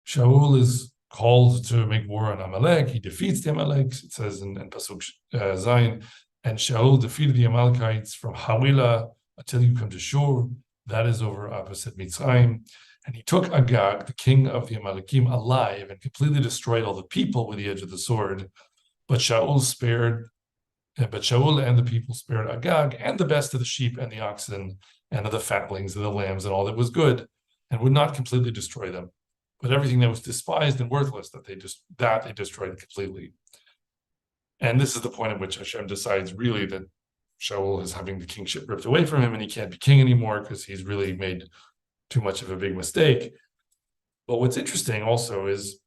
Shaul is called to make war on Amalek. He defeats the Amalekites, it says in Pasuk Zayin, and Shaul defeated the Amalekites from Hawilah until you come to Shur. That is over opposite Mitzrayim. And he took Agag, the king of the Amalekim, alive and completely destroyed all the people with the edge of the sword. But Shaul and the people spared Agag and the best of the sheep and the oxen and of the fatlings and the lambs and all that was good, and would not completely destroy them. But everything that was despised and worthless, that they destroyed completely. And this is the point at which Hashem decides really that Shaul is having the kingship ripped away from him and he can't be king anymore because he's really made too much of a big mistake. But what's interesting also is,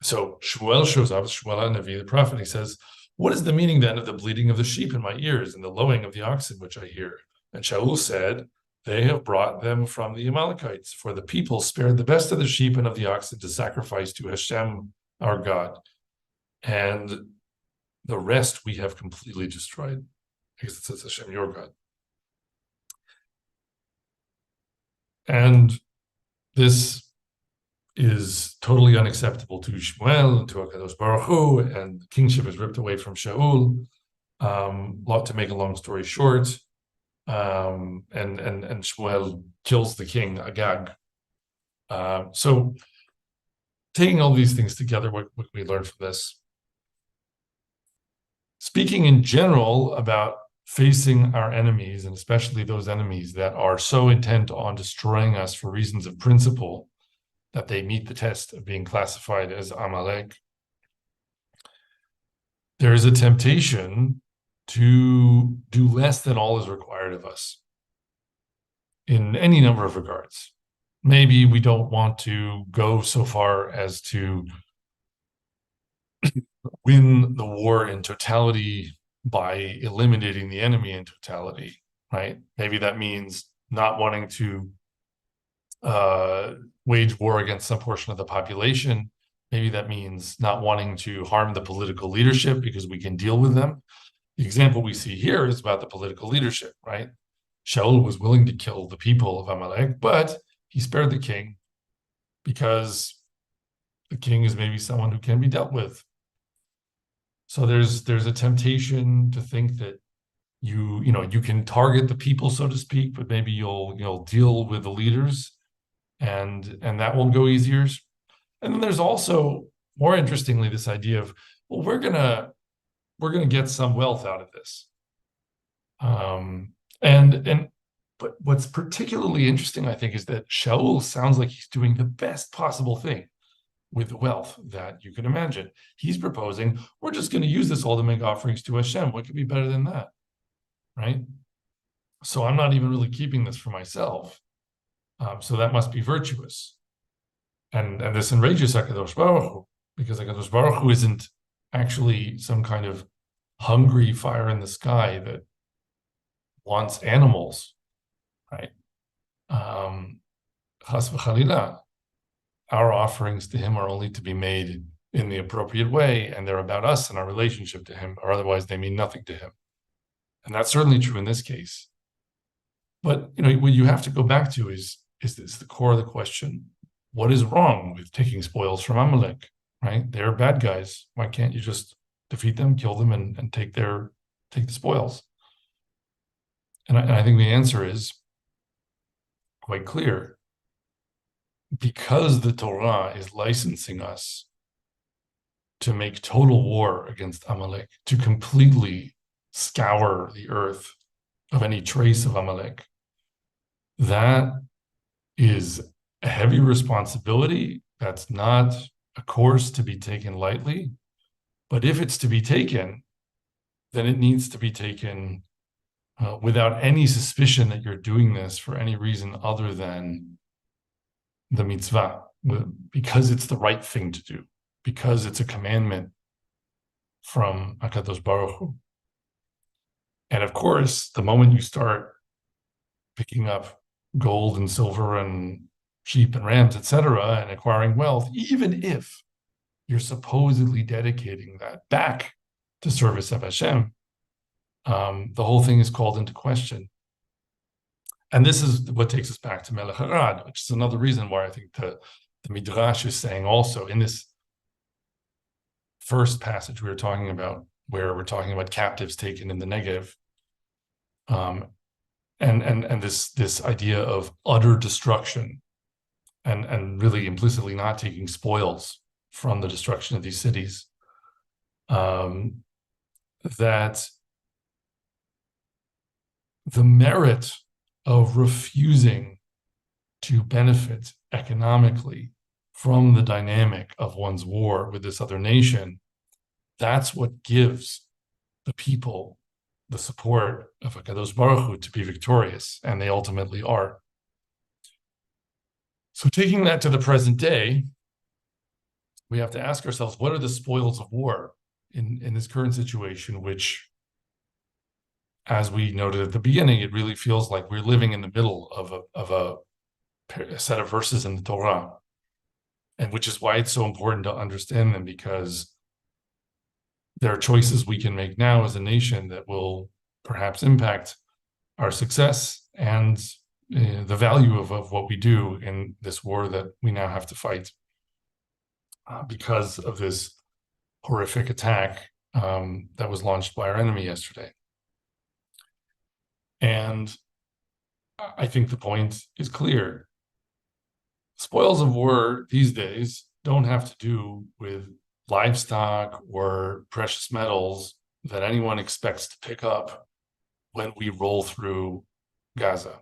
so Shmuel shows up, Shmuel Navi, the prophet, he says, what is the meaning then of the bleating of the sheep in my ears and the lowing of the oxen which I hear? And Shaul said, they have brought them from the Amalekites, for the people spared the best of the sheep and of the oxen to sacrifice to Hashem, our God. And the rest we have completely destroyed, because it says Hashem, your God. And this is totally unacceptable to Shmuel and to HaKadosh Baruch Hu, and the kingship is ripped away from Shaul. To make a long story short, and Shmuel kills the king Agag. So taking all these things together, what can we learn from this? Speaking in general about facing our enemies, and especially those enemies that are so intent on destroying us for reasons of principle that they meet the test of being classified as Amalek, there is a temptation to do less than all is required of us in any number of regards. Maybe we don't want to go so far as to win the war in totality by eliminating the enemy in totality, right? Maybe that means not wanting to wage war against some portion of the population. Maybe that means not wanting to harm the political leadership because we can deal with them. The example we see here is about the political leadership, right? Shaul was willing to kill the people of Amalek, but he spared the king because the king is maybe someone who can be dealt with. So there's a temptation to think that you can target the people, so to speak, but maybe you'll deal with the leaders, and that will go easier. And then there's also, more interestingly, this idea of, well, we're gonna get some wealth out of this. But what's particularly interesting, I think, is that Shaul sounds like he's doing the best possible thing with the wealth that you can imagine. He's proposing, we're just going to use this all to make offerings to Hashem. What could be better than that, right? So I'm not even really keeping this for myself. So that must be virtuous. And this enrages HaKadosh Baruch Hu, because HaKadosh Baruch Hu isn't actually some kind of hungry fire in the sky that wants animals, right? Chas v'chalila. Our offerings to him are only to be made in the appropriate way, and they're about us and our relationship to him, or otherwise they mean nothing to him. And that's certainly true in this case. But what you have to go back to is this the core of the question: what is wrong with taking spoils from Amalek? Right? They're bad guys. Why can't you just defeat them, kill them, and take the spoils? And I think the answer is quite clear. Because the Torah is licensing us to make total war against Amalek, to completely scour the earth of any trace of Amalek, that is a heavy responsibility. That's not a course to be taken lightly. But if it's to be taken, then it needs to be taken without any suspicion that you're doing this for any reason other than the mitzvah, because it's the right thing to do, because it's a commandment from HaKadosh Baruch Hu. And of course, the moment you start picking up gold and silver and sheep and rams, etc., and acquiring wealth, even if you're supposedly dedicating that back to service of Hashem, the whole thing is called into question. And this is what takes us back to Melech Harad, which is another reason why I think the the Midrash is saying also in this first passage we were talking about, where we're talking about captives taken in the Negev, and this idea of utter destruction, and really implicitly not taking spoils from the destruction of these cities, that the merit of refusing to benefit economically from the dynamic of one's war with this other nation, that's what gives the people the support of HaKadosh Baruch Hu to be victorious, and they ultimately are. So taking that to the present day, we have to ask ourselves, what are the spoils of war in this current situation, which, as we noted at the beginning, it really feels like we're living in the middle of a set of verses in the Torah, and which is why it's so important to understand them, because there are choices we can make now as a nation that will perhaps impact our success and the value of what we do in this war that we now have to fight because of this horrific attack that was launched by our enemy yesterday. And I think the point is clear. Spoils of war these days don't have to do with livestock or precious metals that anyone expects to pick up when we roll through Gaza.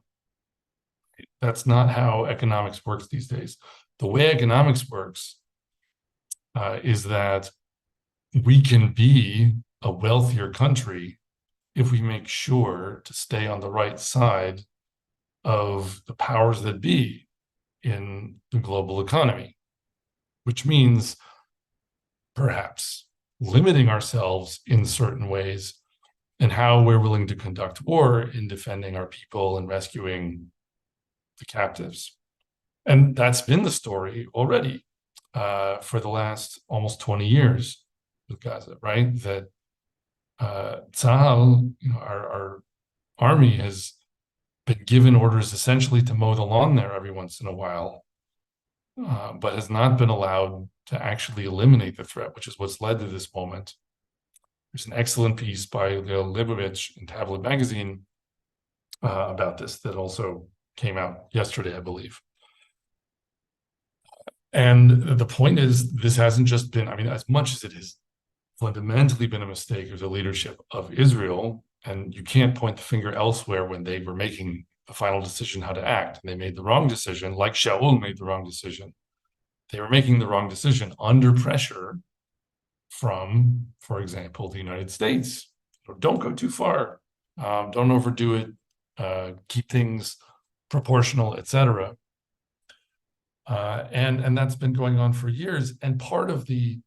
That's not how economics works these days. The way economics works is that we can be a wealthier country if we make sure to stay on the right side of the powers that be in the global economy, which means perhaps limiting ourselves in certain ways and how we're willing to conduct war in defending our people and rescuing the captives. And that's been the story already for the last almost 20 years with Gaza, right? That Tzahal, our army, has been given orders essentially to mow the lawn there every once in a while, but has not been allowed to actually eliminate the threat, which is what's led to this moment. There's an excellent piece by Leo Libovich in Tablet magazine about this that also came out yesterday, I believe. And the point is, this hasn't just been, I mean, as much as it has fundamentally been a mistake of the leadership of Israel, and you can't point the finger elsewhere when they were making the final decision how to act. And they made the wrong decision, like Shaul made the wrong decision. They were making the wrong decision under pressure from, for example, the United States. Don't go too far. Don't overdo it. Keep things proportional, etc. And that's been going on for years. And part of the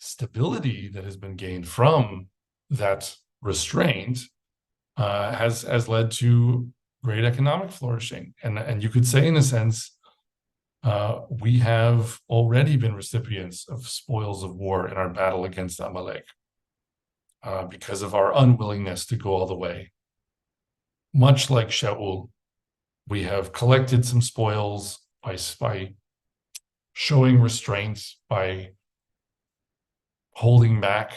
stability that has been gained from that restraint has led to great economic flourishing. And you could say, in a sense, we have already been recipients of spoils of war in our battle against Amalek because of our unwillingness to go all the way. Much like Shaul, we have collected some spoils by showing restraint, by holding back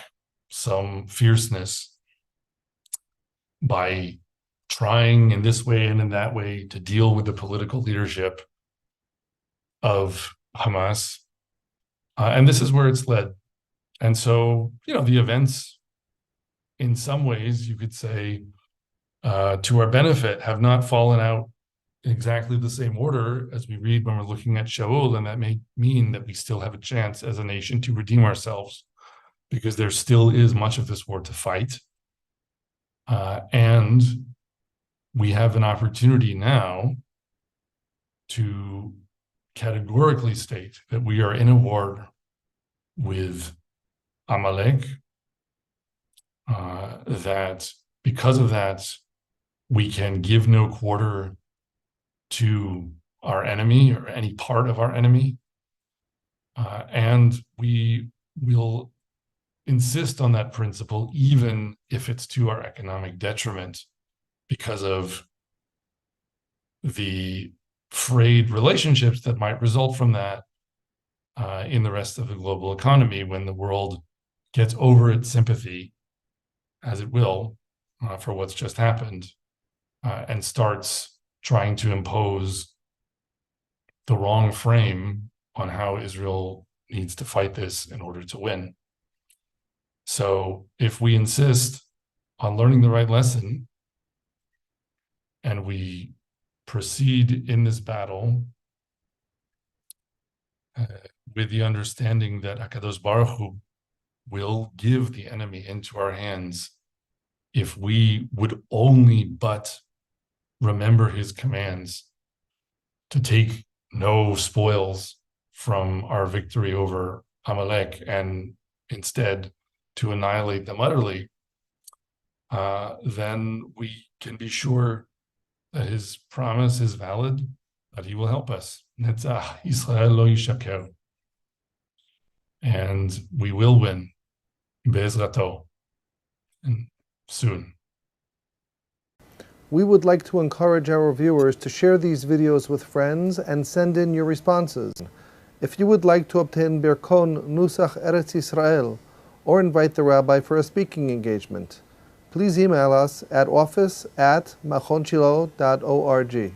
some fierceness, by trying in this way and in that way to deal with the political leadership of Hamas. And this is where it's led. And so, the events, in some ways, you could say, to our benefit, have not fallen out in exactly the same order as we read when we're looking at Shaul, and that may mean that we still have a chance as a nation to redeem ourselves, because there still is much of this war to fight. And we have an opportunity now to categorically state that we are in a war with Amalek, that because of that, we can give no quarter to our enemy or any part of our enemy. And we will insist on that principle, even if it's to our economic detriment, because of the frayed relationships that might result from that, in the rest of the global economy when the world gets over its sympathy, as it will, for what's just happened, and starts trying to impose the wrong frame on how Israel needs to fight this in order to win. So if we insist on learning the right lesson and we proceed in this battle with the understanding that HaKadosh Baruch Hu will give the enemy into our hands if we would only but remember his commands to take no spoils from our victory over Amalek and instead to annihilate them utterly, then we can be sure that his promise is valid, that he will help us. Netzach Yisrael lo yishaker. And we will win, Be'ezrato, and soon. We would like to encourage our viewers to share these videos with friends and send in your responses. If you would like to obtain Birkon Nusach Eretz Yisrael or invite the rabbi for a speaking engagement, please email us at office@machonshilo.org.